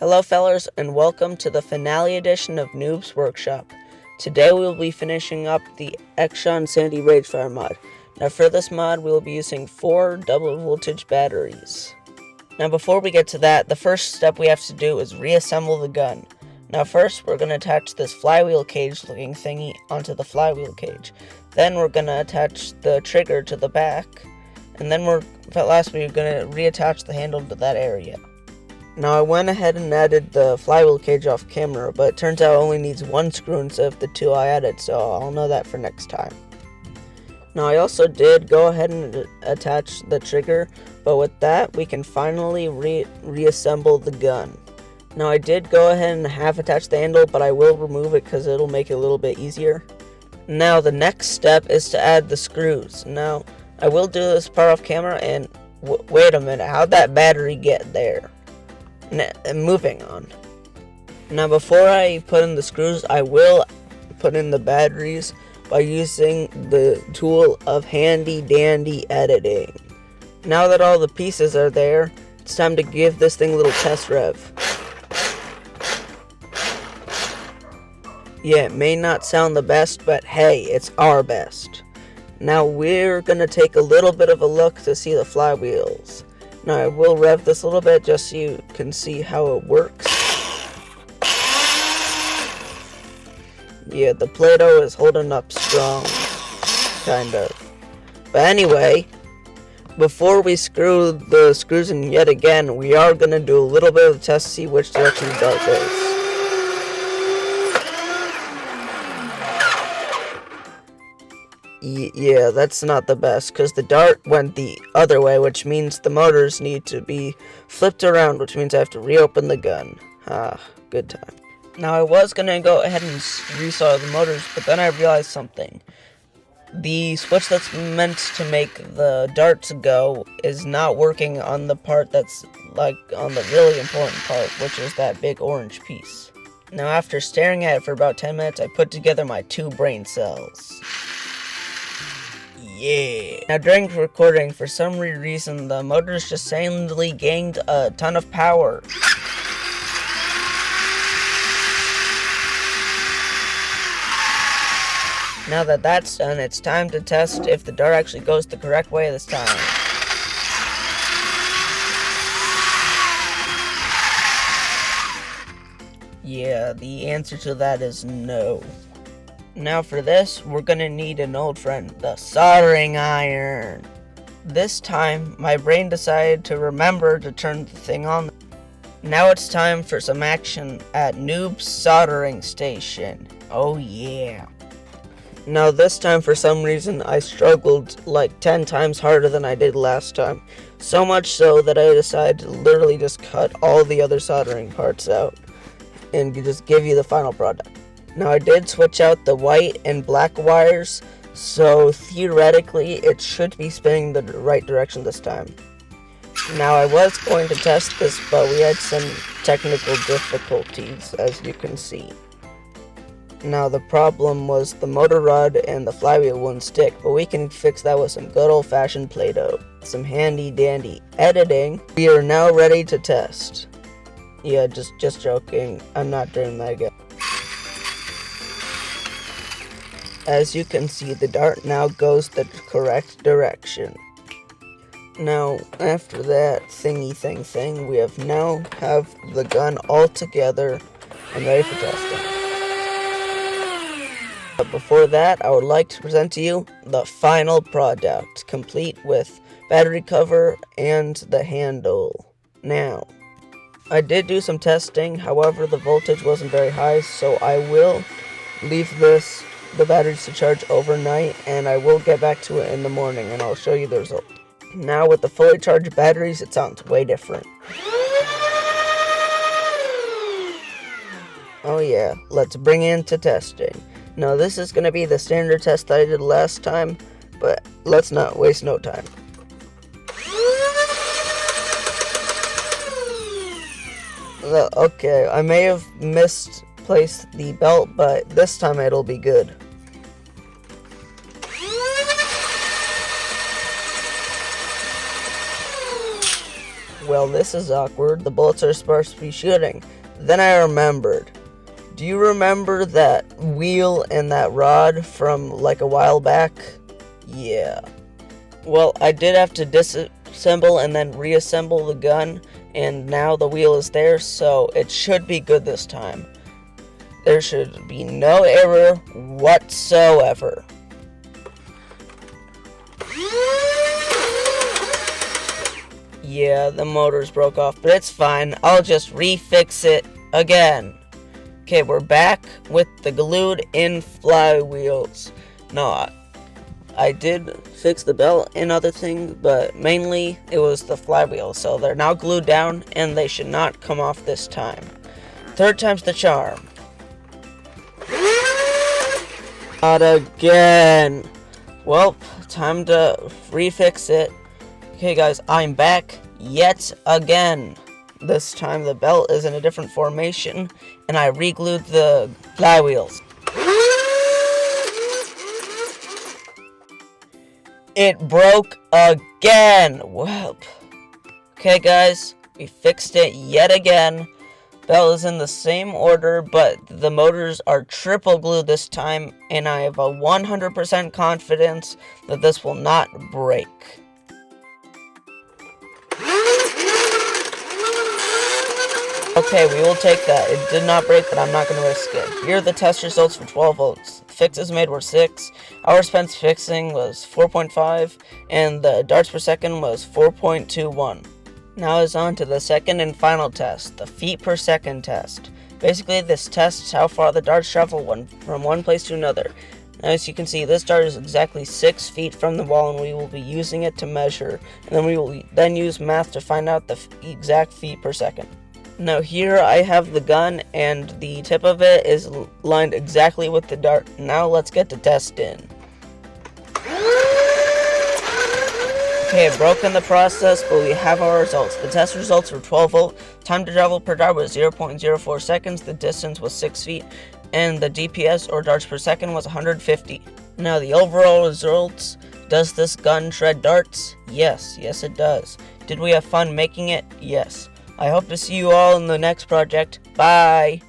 Hello fellers, and welcome to the finale edition of Noob's Workshop. Today we will be finishing up the Exxon Sandy Ragefire mod. Now for this mod we will be using 4 double voltage batteries. Now before we get to that, the first step we have to do is reassemble the gun. Now first we're going to attach this flywheel cage looking thingy onto the flywheel cage. Then we're going to attach the trigger to the back. And then lastly we're going to reattach the handle to that area. Now I went ahead and added the flywheel cage off camera, but it turns out it only needs 1 screw instead of the 2 I added, so I'll know that for next time. Now I also did go ahead and attach the trigger, but with that we can finally reassemble the gun. Now I did go ahead and half attach the handle, but I will remove it because it'll make it a little bit easier. Now the next step is to add the screws. Now I will do this part off camera, and wait a minute, how'd that battery get there? Moving on. Now before I put in the screws, I will put in the batteries by using the tool of handy dandy editing. Now that all the pieces are there, it's time to give this thing a little test rev. Yeah, it may not sound the best, but hey, it's our best. Now we're gonna take a little bit of a look to see the flywheels. Now I will rev this a little bit just so you can see how it works. Yeah, the Play-Doh is holding up strong, kind of. But anyway, before we screw the screws in yet again, we are going to do a little bit of the test to see which direction the dart goes. Yeah, that's not the best, because the dart went the other way, which means the motors need to be flipped around, which means I have to reopen the gun. Good time. Now I was going to go ahead and resolder the motors, but then I realized something. The switch that's meant to make the darts go is not working on the part that's like on the really important part, which is that big orange piece. Now after staring at it for about 10 minutes, I put together my 2 brain cells. Yeah. Now during recording, for some reason, the motors just suddenly gained a ton of power. Now that that's done, it's time to test if the dart actually goes the correct way this time. Yeah, the answer to that is no. Now for this, we're gonna need an old friend, the soldering iron. This time, my brain decided to remember to turn the thing on. Now it's time for some action at Noob's soldering station. Oh yeah. Now this time, for some reason, I struggled like 10 times harder than I did last time. So much so that I decided to literally just cut all the other soldering parts out and just give you the final product. Now I did switch out the white and black wires, so theoretically it should be spinning the right direction this time. Now I was going to test this, but we had some technical difficulties, as you can see. Now the problem was the motor rod and the flywheel wouldn't stick, but we can fix that with some good old-fashioned Play-Doh. Some handy dandy editing. We are now ready to test. Yeah, just joking. I'm not doing that again. As you can see, the dart now goes the correct direction. Now, after that thingy thing, we have the gun all together and ready for testing. But before that, I would like to present to you the final product, complete with battery cover and the handle. Now, I did do some testing, however the voltage wasn't very high, so I will leave the batteries to charge overnight, and I will get back to it in the morning and I'll show you the result. Now with the fully charged batteries, it sounds way different. Oh yeah, let's bring into testing. Now this is going to be the standard test that I did last time, but let's not waste no time. Okay, I may have misplaced the belt, but this time it'll be good. Well, this is awkward. The bullets are supposed to be shooting, then I remembered. Do you remember that wheel and that rod from like a while back? Yeah. Well, I did have to disassemble and then reassemble the gun, and now the wheel is there, so it should be good this time. There should be no error whatsoever. Yeah, the motors broke off, but it's fine. I'll just refix it again. Okay, we're back with the glued-in flywheels. No, I did fix the belt and other things, but mainly it was the flywheel. So they're now glued down, and they should not come off this time. Third time's the charm. Not again. Well, time to refix it. Okay guys, I'm back yet again. This time the belt is in a different formation, and I re-glued the flywheels. It broke again. Well, okay guys, we fixed it yet again. Belt is in the same order, but the motors are triple glued this time, and I have a 100% confidence that this will not break. Okay, we will take that. It did not break, but I'm not going to risk it. Here are the test results for 12 volts. The fixes made were 6, hours spent fixing was 4.5, and the darts per second was 4.21. Now is on to the second and final test, the feet per second test. Basically, this tests how far the darts travel from one place to another. Now, as you can see, this dart is exactly 6 feet from the wall, and we will be using it to measure, and then we will then use math to find out the exact feet per second. Now here I have the gun, and the tip of it is lined exactly with the dart. Now let's get to testing. Okay, it broke in the process, but we have our results. The test results were 12 volt, time to travel per dart was 0.04 seconds, the distance was 6 feet, and the DPS or darts per second was 150. Now the overall results, does this gun shred darts? Yes it does. Did we have fun making it? Yes. I hope to see you all in the next project. Bye!